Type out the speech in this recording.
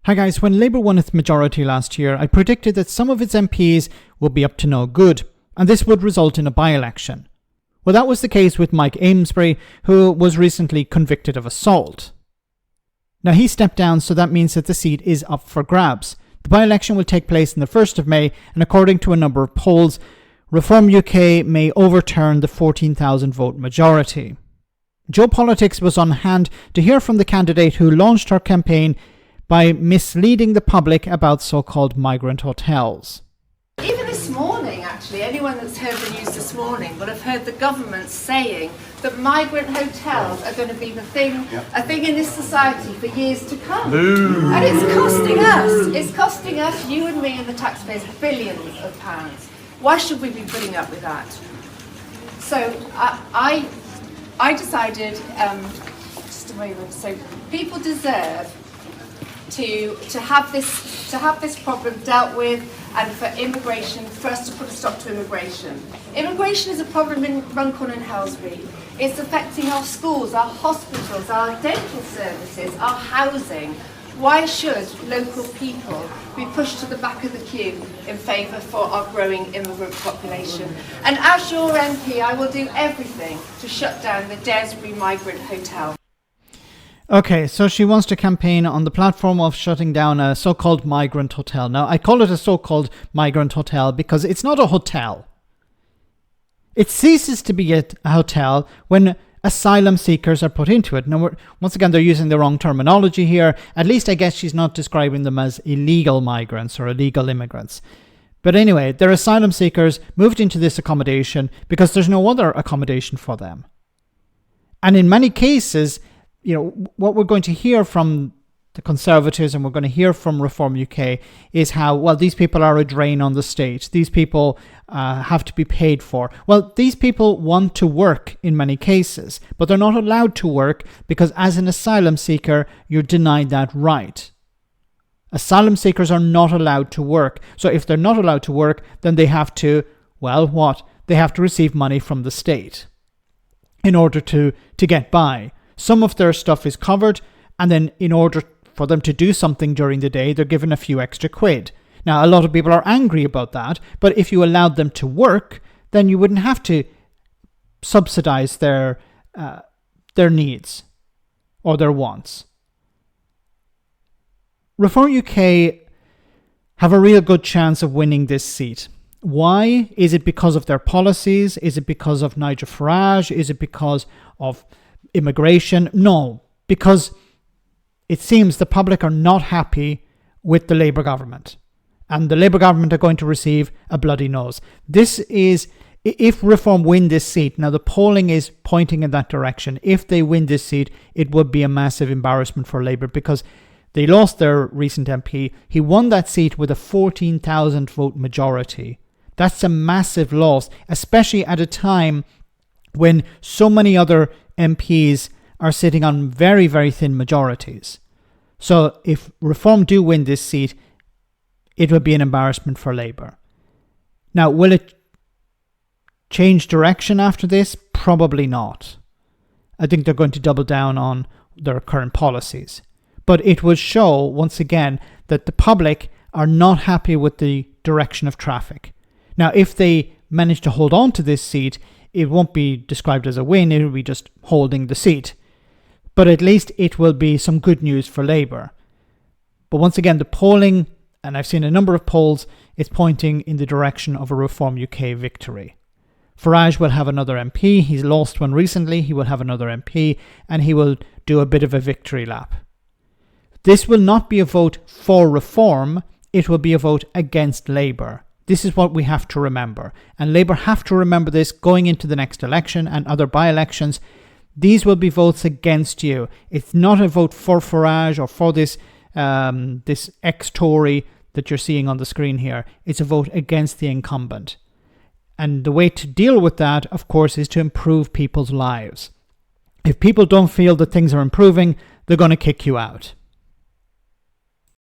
Hi guys, when Labour won its majority last year, I predicted that some of its MPs would be up to no good, and this would result in a by-election. Well, that was the case with Mike Amesbury, who was recently convicted of assault. Now, he stepped down, so that means that the seat is up for grabs. The by-election will take place on the 1st of May, and according to a number of polls, Reform UK may overturn the 14,000 vote majority. Joe Politics was on hand to hear from the candidate who launched her campaign by misleading the public about so-called migrant hotels. Even this morning, actually, anyone that's heard the news this morning will have heard the government saying that migrant hotels are going to be a thing in this society for years to come. Boo. And it's costing us, you and me and the taxpayers, billions of pounds. Why should we be putting up with that? So I decided, just a moment, so people deserve to have this problem dealt with, and for us to put a stop to immigration. Immigration is a problem in Runcorn and Helsby. It's affecting our schools, our hospitals, our dental services, our housing. Why should local people be pushed to the back of the queue in favour for our growing immigrant population? And as your MP, I will do everything to shut down the Desbury Migrant Hotel. Okay, so she wants to campaign on the platform of shutting down a so-called migrant hotel. Now, I call it a so-called migrant hotel because it's not a hotel. It ceases to be a hotel when asylum seekers are put into it. Now, once again, they're using the wrong terminology here. At least I guess she's not describing them as illegal migrants or illegal immigrants. But anyway, they're asylum seekers moved into this accommodation because there's no other accommodation for them. And in many cases, you know, what we're going to hear from the Conservatives and we're going to hear from Reform UK is how, well, these people are a drain on the state. These people have to be paid for. Well, these people want to work in many cases, but they're not allowed to work because as an asylum seeker, you're denied that right. Asylum seekers are not allowed to work. So if they're not allowed to work, then they have to, well, what? They have to receive money from the state in order to get by. Some of their stuff is covered, and then in order for them to do something during the day, they're given a few extra quid. Now, a lot of people are angry about that, but if you allowed them to work, then you wouldn't have to subsidize their needs or their wants. Reform UK have a real good chance of winning this seat. Why? Is it because of their policies? Is it because of Nigel Farage? Is it because of immigration? No, because it seems the public are not happy with the Labour government, and the Labour government are going to receive a bloody nose. This is, if Reform win this seat, now the polling is pointing in that direction. If they win this seat, it would be a massive embarrassment for Labour because they lost their recent MP. He won that seat with a 14,000 vote majority. That's a massive loss, especially at a time when so many other MPs are sitting on very, very thin majorities. So if Reform do win this seat, it would be an embarrassment for Labour. Now, will it change direction after this? Probably not. I think they're going to double down on their current policies. But it will show, once again, that the public are not happy with the direction of traffic. Now, if they manage to hold on to this seat, it won't be described as a win, it will be just holding the seat. But at least it will be some good news for Labour. But once again, the polling, and I've seen a number of polls, is pointing in the direction of a Reform UK victory. Farage will have another MP. He's lost one recently. He will have another MP, and he will do a bit of a victory lap. This will not be a vote for Reform. It will be a vote against Labour. This is what we have to remember. And Labour have to remember this going into the next election and other by-elections. These will be votes against you. It's not a vote for Farage or for this ex-Tory that you're seeing on the screen here. It's a vote against the incumbent. And the way to deal with that, of course, is to improve people's lives. If people don't feel that things are improving, they're going to kick you out.